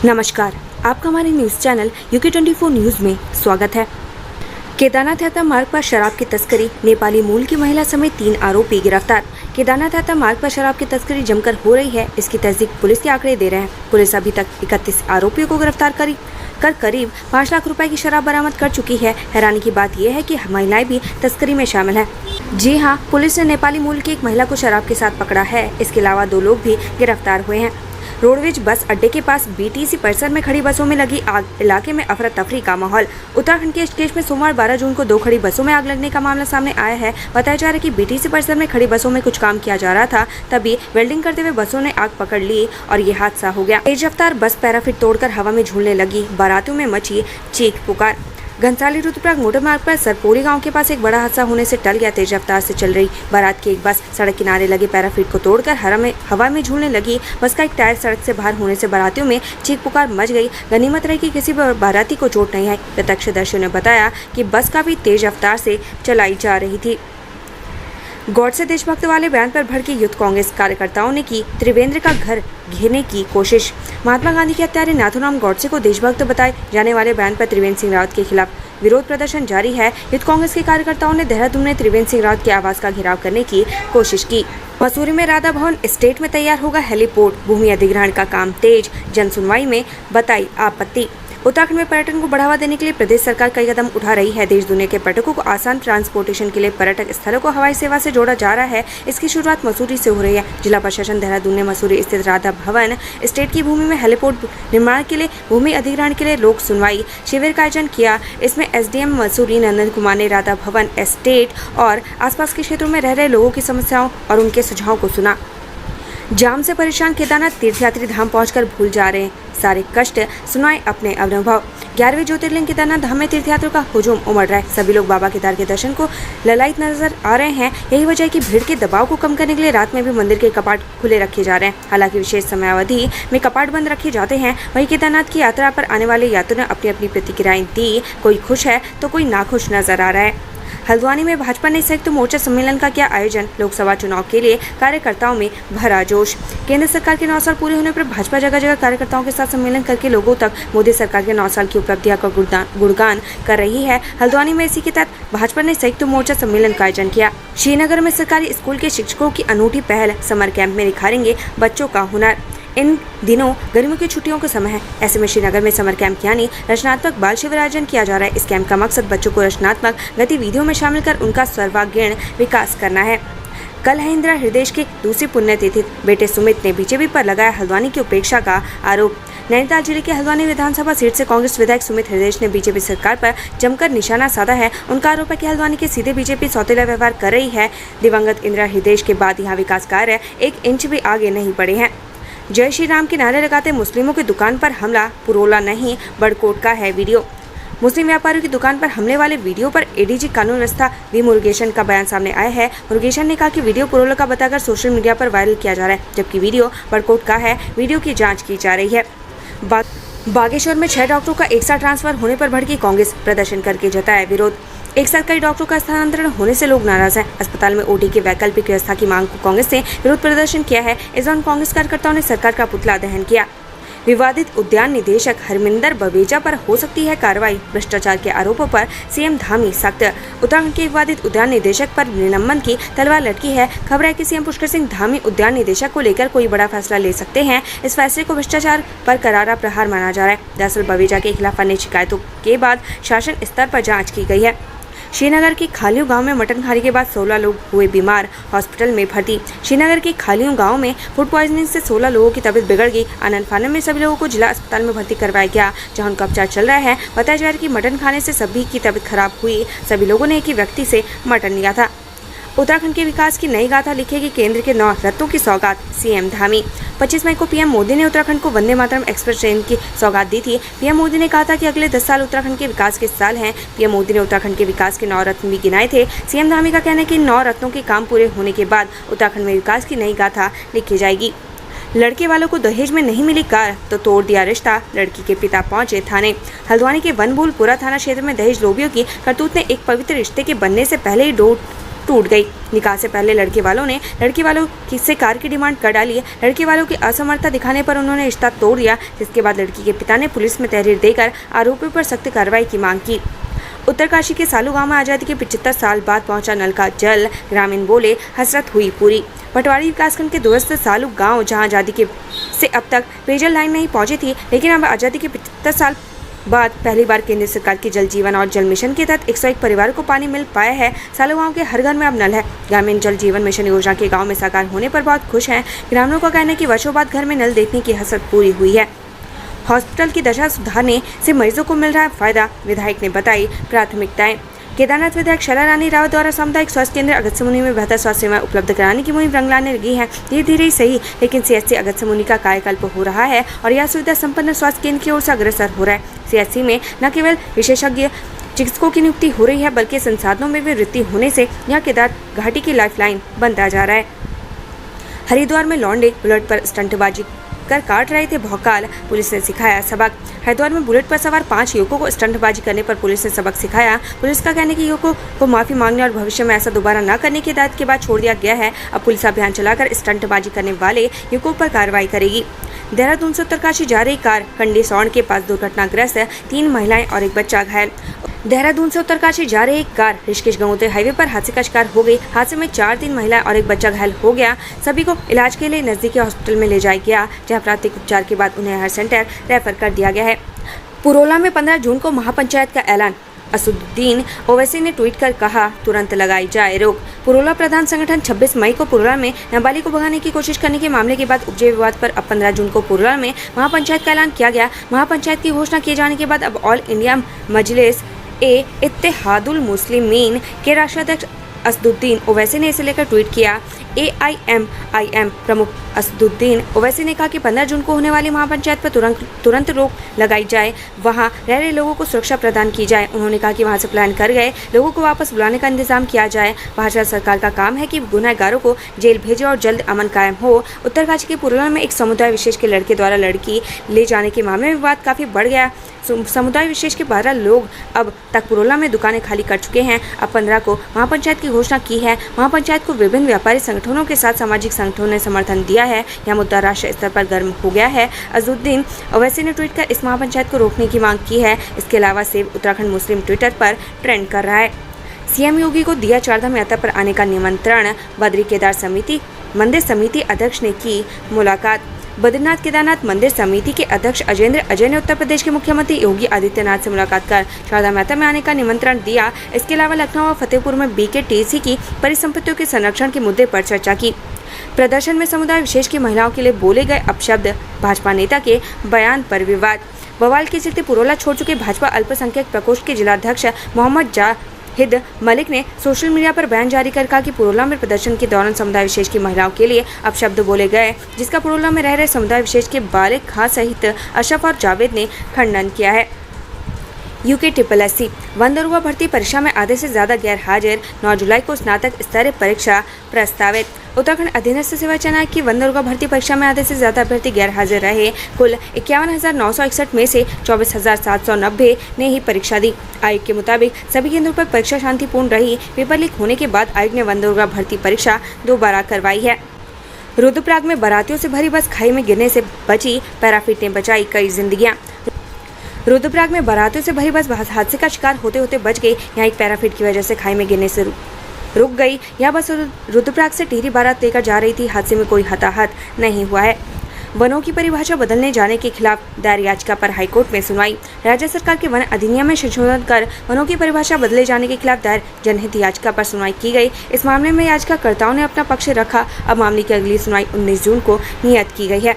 नमस्कार, आपका हमारे न्यूज चैनल UK24 न्यूज में स्वागत है। केदारनाथ यात्रा मार्ग पर शराब की तस्करी, नेपाली मूल की महिला समेत 3 आरोपी गिरफ्तार। केदारनाथ यात्रा मार्ग पर शराब की तस्करी जमकर हो रही है, इसकी तस्दीक पुलिस के आंकड़े दे रहे हैं। पुलिस अभी तक 31 आरोपियों को गिरफ्तार कर करीब 5 लाख रुपए की शराब बरामद कर चुकी है। हैरानी की बात यह है कि महिलाएं भी तस्करी में शामिल है। जी हां, पुलिस ने नेपाली मूल की एक महिला को शराब के साथ पकड़ा है। इसके अलावा 2 लोग भी गिरफ्तार हुए हैं। रोडवेज बस अड्डे के पास BTC परिसर में खड़ी बसों में लगी आग, इलाके में अफरा तफरी का माहौल। उत्तराखंड के ऋषिकेश में सोमवार 12 जून को 2 खड़ी बसों में आग लगने का मामला सामने आया है। बताया जा रहा है कि BTC परिसर में खड़ी बसों में कुछ काम किया जा रहा था, तभी वेल्डिंग करते हुए बसों ने आग पकड़ ली और ये हादसा हो गया। तेज रफ्तार बस पैराफिट तोड़कर हवा में झूलने लगी। बारातियों में मची चीख पुकार। घनसाली रुद्रप्रयाग मोटर मार्ग पर सरपोरी गांव के पास एक बड़ा हादसा होने से टल गया। तेज रफ्तार से चल रही बारात की एक बस सड़क किनारे लगे पैराफिट को तोड़कर हवा में झूलने लगी। बस का एक टायर सड़क से बाहर होने से बारातियों में चीख पुकार मच गई। गनीमत रही कि किसी बाराती को चोट नहीं आई। प्रत्यक्षदर्शियों ने बताया कि बस काफी तेज रफ्तार से चलाई जा रही थी। गॉडसे देशभक्त वाले बयान पर भड़के यूथ कांग्रेस कार्यकर्ताओं ने की त्रिवेंद्र का घर घेरने की कोशिश। महात्मा गांधी के हत्यारे नाथूराम गॉडसे को देशभक्त बताए जाने वाले बयान पर त्रिवेंद्र सिंह रावत के खिलाफ विरोध प्रदर्शन जारी है। यूथ कांग्रेस के कार्यकर्ताओं ने देहरादून में त्रिवेंद्र सिंह रावत के आवास का घेराव करने की कोशिश की। मसूरी में राधा भवन एस्टेट में तैयार होगा हेलीपोर्ट, भूमि अधिग्रहण का काम तेज, जन सुनवाई में बताई आपत्ति। उत्तराखंड में पर्यटन को बढ़ावा देने के लिए प्रदेश सरकार कई कदम उठा रही है। देश दुनिया के पर्यटकों को आसान ट्रांसपोर्टेशन के लिए पर्यटक स्थलों को हवाई सेवा से जोड़ा जा रहा है। इसकी शुरुआत मसूरी से हो रही है। जिला प्रशासन देहरादून ने मसूरी स्थित राधा भवन एस्टेट की भूमि में हेलीपोर्ट निर्माण के लिए भूमि अधिग्रहण के लिए लोक सुनवाई शिविर का आयोजन किया। इसमें SDM मसूरी नंदन कुमार ने राधा भवन एस्टेट और आसपास के क्षेत्रों में रह रहे लोगों की समस्याओं और उनके सुझावों को सुना। जाम से परेशान केदारनाथ तीर्थयात्री धाम पहुंचकर भूल जा रहे हैं सारे कष्ट, सुनाए अपने अनुभव। 11वें ज्योतिर्लिंग केदारनाथ धाम में तीर्थयात्रियों का हुजूम उमड़ रहा है। सभी लोग बाबा केदार के दर्शन को ललायित नजर आ रहे हैं। यही वजह है कि भीड़ के दबाव को कम करने के लिए रात में भी मंदिर के कपाट खुले रखे जा रहे हैं। हालांकि विशेष समयावधि में कपाट बंद रखे जाते हैं। वहीं केदारनाथ की यात्रा पर आने वाले यात्रियों ने अपनी अपनी प्रतिक्रियाएं दी। कोई खुश है तो कोई नाखुश नजर आ रहा है। हल्द्वानी में भाजपा ने संयुक्त मोर्चा सम्मेलन का किया आयोजन। लोकसभा चुनाव के लिए कार्यकर्ताओं में भरा जोश। केंद्र सरकार के 9 साल पूरे होने पर भाजपा जगह जगह कार्यकर्ताओं के साथ सम्मेलन करके लोगों तक मोदी सरकार के 9 साल की उपलब्धियों का गुणगान कर रही है। हल्द्वानी में इसी के तहत भाजपा ने संयुक्त मोर्चा सम्मेलन का आयोजन किया। श्रीनगर में सरकारी स्कूल के शिक्षकों की अनूठी पहल, समर कैंप में निखारेंगे बच्चों का हुनर। इन दिनों गर्मियों की छुट्टियों का समय है। ऐसे में श्रीनगर में समर कैंप यानी रचनात्मक बाल शिविर आयोजन किया जा रहा है। इस कैंप का मकसद बच्चों को रचनात्मक गतिविधियों में शामिल कर उनका सर्वांगीण विकास करना है। कल है इंदिरा हृदय की दूसरी पुण्यतिथि। बेटे सुमित ने BJP पर लगाया हल्द्वानी की उपेक्षा का आरोप। नैनीताल जिले के हल्द्वानी विधानसभा सीट से कांग्रेस विधायक सुमित हृदय ने BJP सरकार पर जमकर निशाना साधा है। उनका आरोप है कि हल्द्वानी के सीधे BJP सौतेला व्यवहार कर रही है। दिवंगत इंदिरा हृदय के बाद यहाँ विकास कार्य 1 इंच भी आगे नहीं बढ़े हैं। जय श्री राम के नारे लगाते मुस्लिमों की दुकान पर हमला, पुरोला नहीं बड़कोट का है वीडियो। मुस्लिम व्यापारियों की दुकान पर हमले वाले वीडियो पर ADG कानून व्यवस्था वी मुरुगेशन का बयान सामने आया है। मुरुगेशन ने कहा कि वीडियो पुरोला का बताकर सोशल मीडिया पर वायरल किया जा रहा है, जबकि वीडियो बड़कोट का है। वीडियो की जाँच की जा रही है। बागेश्वर में 6 डॉक्टरों का एक साथ ट्रांसफर होने पर भड़की कांग्रेस, प्रदर्शन करके जताया विरोध। एक साथ कई डॉक्टरों का स्थानांतरण होने से लोग नाराज हैं। अस्पताल में OT की वैकल्पिक व्यवस्था की मांग को कांग्रेस ने विरोध प्रदर्शन किया है। इस दौरान कांग्रेस कार्यकर्ताओं ने सरकार का पुतला दहन किया। विवादित उद्यान निदेशक हरमिंदर बवेजा पर हो सकती है कार्रवाई। भ्रष्टाचार के आरोपों पर CM धामी सख्त। उत्तराखंड के विवादित उद्यान निदेशक पर निलंबन की तलवार लटकी है। खबर है कि CM पुष्कर सिंह धामी उद्यान निदेशक को लेकर कोई बड़ा फैसला ले सकते हैं। इस फैसले को भ्रष्टाचार पर करारा प्रहार माना जा रहा है। दरअसल बवेजा के खिलाफ अन्य शिकायतों के बाद शासन स्तर पर जाँच की गई है। श्रीनगर के खालियों गांव में मटन खाने के बाद 16 लोग हुए बीमार, हॉस्पिटल में भर्ती। श्रीनगर के खालियों गांव में फूड पॉइजनिंग से 16 लोगों की तबीयत बिगड़ गई। आनंद फानन में सभी लोगों को जिला अस्पताल में भर्ती करवाया गया, जहां उनका उपचार चल रहा है। बताया जा रहा है कि मटन खाने से सभी की तबीयत खराब हुई। सभी लोगों ने एक ही व्यक्ति से मटन लिया था। उत्तराखंड के विकास की नई गाथा लिखेगी केंद्र के 9 रत्नों की सौगात, CM धामी। 25 मई को PM मोदी ने उत्तराखंड को वंदे मातरम एक्सप्रेस ट्रेन की सौगात दी थी। PM मोदी ने कहा था कि अगले 10 साल उत्तराखंड के विकास के साल हैं। PM मोदी ने उत्तराखंड के विकास के 9 रत्न भी गिनाए थे। CM धामी का कहना है कि 9 रत्नों के काम पूरे होने के बाद उत्तराखंड में विकास की नई गाथा लिखी जाएगी। लड़के वालों को दहेज में नहीं मिली कार तो तोड़ दिया रिश्ता, लड़की के पिता पहुंचे थाने। हल्द्वानी के वनभूलपुरा थाना क्षेत्र में दहेज लोभियों की करतूत ने एक पवित्र रिश्ते के बनने से पहले ही टूट गई। निकाह से पहले लड़के वालों ने लड़की वालों से कार की डिमांड कर डाली। लड़के वालों की असमर्थता दिखाने पर उन्होंने रिश्ता तोड़ दिया, जिसके बाद लड़की के पिता ने पुलिस में तहरीर देकर आरोपियों पर सख्त कार्रवाई की मांग की। उत्तरकाशी के सालू गांव में आजादी के 75 साल बाद पहुंचा नल का जल, ग्रामीण बोले हसरत हुई पूरी। पटवारी विकासखंड के दूरस्थ सालू गांव जहां आजादी के से अब तक पेयजल लाइन नहीं पहुंची थी, लेकिन अब आजादी के 75 साल बाद पहली बार केंद्र सरकार की जल जीवन और जल मिशन के तहत 101 परिवारों को पानी मिल पाया है। सालू गांव के हर घर में अब नल है। ग्रामीण जल जीवन मिशन योजना के गांव में साकार होने पर बहुत खुश हैं। ग्रामीणों का कहना है कि वर्षों बाद घर में नल देखने की हसरत पूरी हुई है। हॉस्पिटल की दशा सुधारने से मरीजों को मिल रहा है फायदा, विधायक ने बताई प्राथमिकताएं। केदारनाथ विधायक शैला रानी रावत द्वारा सामुदायिक स्वास्थ्य केंद्र अगस्त्यमुनि में बेहतर स्वास्थ्य सेवाएं उपलब्ध कराने की मुहिम रंग लाने लगी है। धीरे धीरे ही सही, लेकिन सीएचसी अगस्त्यमुनि का कायाकल्प हो रहा है और यह सुविधा संपन्न स्वास्थ्य केंद्र की ओर से अग्रसर हो रहा है। सीएचसी में न केवल विशेषज्ञ चिकित्सकों की नियुक्ति हो रही है, बल्कि संसाधनों में भी वृद्धि होने से यहाँ केदार घाटी की लाइफलाइन बनता जा रहा है। हरिद्वार में लौंडे बुलेट पर स्टंटबाजी कर काट रहे थे भौकाल, पुलिस ने सिखाया सबक। हरिद्वार में बुलेट पर सवार 5 युवकों को स्टंटबाजी करने पर पुलिस ने सबक सिखाया। पुलिस का कहना है कि युवकों को माफी मांगने और भविष्य में ऐसा दोबारा न करने की हिदायत के बाद छोड़ दिया गया है। अब पुलिस अभियान चलाकर स्टंटबाजी करने वाले युवकों पर कार्रवाई करेगी। देहरादून से उत्तरकाशी जा रही कार कंडी सौंड के पास दुर्घटनाग्रस्त, 3 महिलाएं और एक बच्चा घायल। देहरादून से उत्तरकाशी जा रही कार ऋषिकेश गंगोत्री हाईवे पर हादसे का शिकार हो गई। हादसे में 3 महिलाएं और एक बच्चा घायल हो गया। सभी को इलाज के लिए नजदीकी हॉस्पिटल में ले जाया गया, जहां प्राथमिक उपचार के बाद उन्हें हर सेंटर रेफर कर दिया गया है। पुरोला में 15 जून को महापंचायत का ऐलान, असदुद्दीन ओवैसी ने ट्वीट कर कहा तुरंत लगाई जाए रोक। पुरोला प्रधान संगठन 26 मई को पुरोला में नाबालिग को भगाने की कोशिश करने के मामले के बाद उपजे विवाद पर अब 15 जून को पुरोला में महापंचायत का ऐलान किया गया। महापंचायत की घोषणा किए जाने के बाद अब ऑल इंडिया मजलिस ए इत्तेहादुल मुस्लिमीन के राष्ट्रीय अध्यक्ष असदुद्दीन ओवैसी ने इसे लेकर ट्वीट किया। AIMIM प्रमुख असदुद्दीन ओवैसी ने कहा कि 15 जून को होने वाली महापंचायत पर तुरंत रोक लगाई जाए, वहां रह रहे लोगों को सुरक्षा प्रदान की जाए। उन्होंने कहा कि वहां से प्लान कर गए लोगों को वापस बुलाने का इंतजाम किया जाए। भाजपा सरकार का काम है कि गुनहगारों को जेल भेजे और जल्द अमन कायम हो। उत्तरकाशी के पुरोला में एक समुदाय विशेष के लड़के द्वारा लड़की ले जाने के मामले में विवाद काफी बढ़ गया। समुदाय विशेष के 12 लोग अब तक पुरोला में दुकानें खाली कर चुके हैं। अब 15 को महापंचायत की घोषणा की है। महापंचायत को विभिन्न व्यापारी संगठनों के साथ सामाजिक संगठनों ने समर्थन दिया है। यह मुद्दा राष्ट्रीय स्तर पर गर्म हो गया है। असदुद्दीन ओवैसी ने ट्वीट कर इस महापंचायत को रोकने की मांग की है। इसके अलावा सेव उत्तराखंड मुस्लिम ट्विटर पर ट्रेंड कर रहा है। सीएम योगी को दिया चारधाम यात्रा पर आने का निमंत्रण, बद्री केदार मंदिर समिति अध्यक्ष ने की मुलाकात। बद्रीनाथ केदारनाथ मंदिर समिति के अध्यक्ष अजेंद्र अजय ने उत्तर प्रदेश के मुख्यमंत्री योगी आदित्यनाथ से मुलाकात कर चारधाम यात्रा में आने का निमंत्रण दिया। इसके अलावा लखनऊ और फतेहपुर में BKTC की परिसंपत्तियों के संरक्षण के मुद्दे पर चर्चा की। प्रदर्शन में समुदाय विशेष की महिलाओं के लिए बोले गए अपशब्द, भाजपा नेता के बयान पर विवाद। बवाल के चलते पुरोला छोड़ चुके भाजपा अल्पसंख्यक प्रकोष्ठ के जिलाध्यक्ष मोहम्मद जाहिद मलिक ने सोशल मीडिया पर बयान जारी कर कहा कि पुरोला में प्रदर्शन के दौरान समुदाय विशेष की महिलाओं के लिए अपशब्द बोले गए, जिसका पुरोला में रह रहे समुदाय विशेष के बालिग खां सहित अशरफ और जावेद ने खंडन किया है। UKSSC वनदरुआ भर्ती परीक्षा में आधे से ज्यादा गैर हाजिर, 9 जुलाई को स्नातक स्तरीय परीक्षा प्रस्तावित। उत्तराखंड अधीनस्थ सेवा चयन की वनदरुआ भर्ती परीक्षा में आधे से ज्यादा अभ्यर्थी गैर हाजिर रहे। कुल 51,961 में से 24,790 ने ही परीक्षा दी। आयोग के मुताबिक सभी केंद्रों पर परीक्षा शांतिपूर्ण रही। पेपर लीक होने के बाद आयोग ने वनदरुआ भर्ती परीक्षा दोबारा करवाई है। रुद्रप्रयाग में बारातियों से भरी बस खाई में गिरने से बची, पैराफिट ने बचाई कई जिंदगियां। रुद्रप्रयाग में बारातियों से भरी बस हादसे का शिकार होते होते बच गई। यहाँ एक पैराफिट की वजह से खाई में गिरने से रुक गई। यह बस रुद्रप्रयाग से टिहरी बारात लेकर जा रही थी। हादसे में कोई हताहत नहीं हुआ है। वनों की परिभाषा बदलने जाने के खिलाफ दायर याचिका पर हाईकोर्ट में सुनवाई। राज्य सरकार के वन अधिनियम में संशोधन कर वनों की परिभाषा बदले जाने के खिलाफ दायर जनहित याचिका पर सुनवाई की गई। इस मामले में याचिकाकर्ताओं ने अपना पक्ष रखा। अब मामले की अगली सुनवाई 19 जून को नियत की गई है।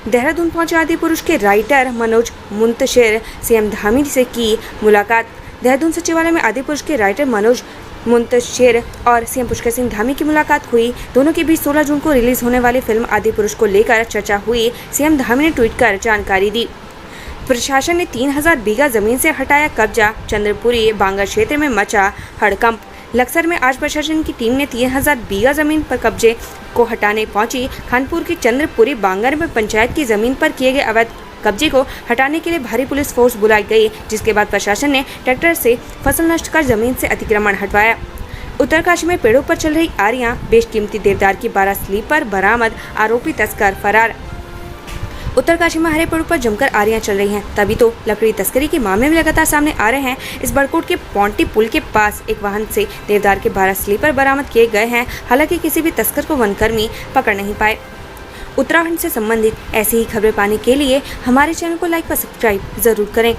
देहरादून पहुंचे आदि पुरुष के राइटर मनोज मुंतशिर सीएम धामी से की मुलाकात। देहरादून सचिवालय में आदि पुरुष के राइटर मनोज मुंतशिर और सीएम पुष्कर सिंह धामी की मुलाकात हुई। दोनों के बीच 16 जून को रिलीज होने वाली फिल्म आदि पुरुष को लेकर चर्चा हुई। सीएम धामी ने ट्वीट कर जानकारी दी। प्रशासन ने 3000 बीघा जमीन से हटाया कब्जा। चंद्रपुरी बांगर क्षेत्र में मचा हड़कंप। लक्सर में आज प्रशासन की टीम ने 3000 बीघा जमीन पर कब्जे को हटाने पहुंची। खानपुर की चंद्रपुरी बांगर में पंचायत की जमीन पर किए गए अवैध कब्जे को हटाने के लिए भारी पुलिस फोर्स बुलाई गई, जिसके बाद प्रशासन ने ट्रैक्टर से फसल नष्ट कर जमीन से अतिक्रमण हटवाया। उत्तरकाशी में पेड़ों पर चल रही आरियां, बेशकीमती देवदार की 12 स्लीपर बरामद, आरोपी तस्कर फरार। उत्तरकाशी में हरे पेड़ों पर जमकर आरियां चल रही हैं, तभी तो लकड़ी तस्करी के मामले में लगातार सामने आ रहे हैं। इस बड़कोट के पौंटी पुल के पास एक वाहन से देवदार के 12 स्लीपर बरामद किए गए हैं। हालांकि किसी भी तस्कर को वनकर्मी पकड़ नहीं पाए। उत्तराखंड से संबंधित ऐसी ही खबरें पाने के लिए हमारे चैनल को लाइक व सब्सक्राइब जरूर करें।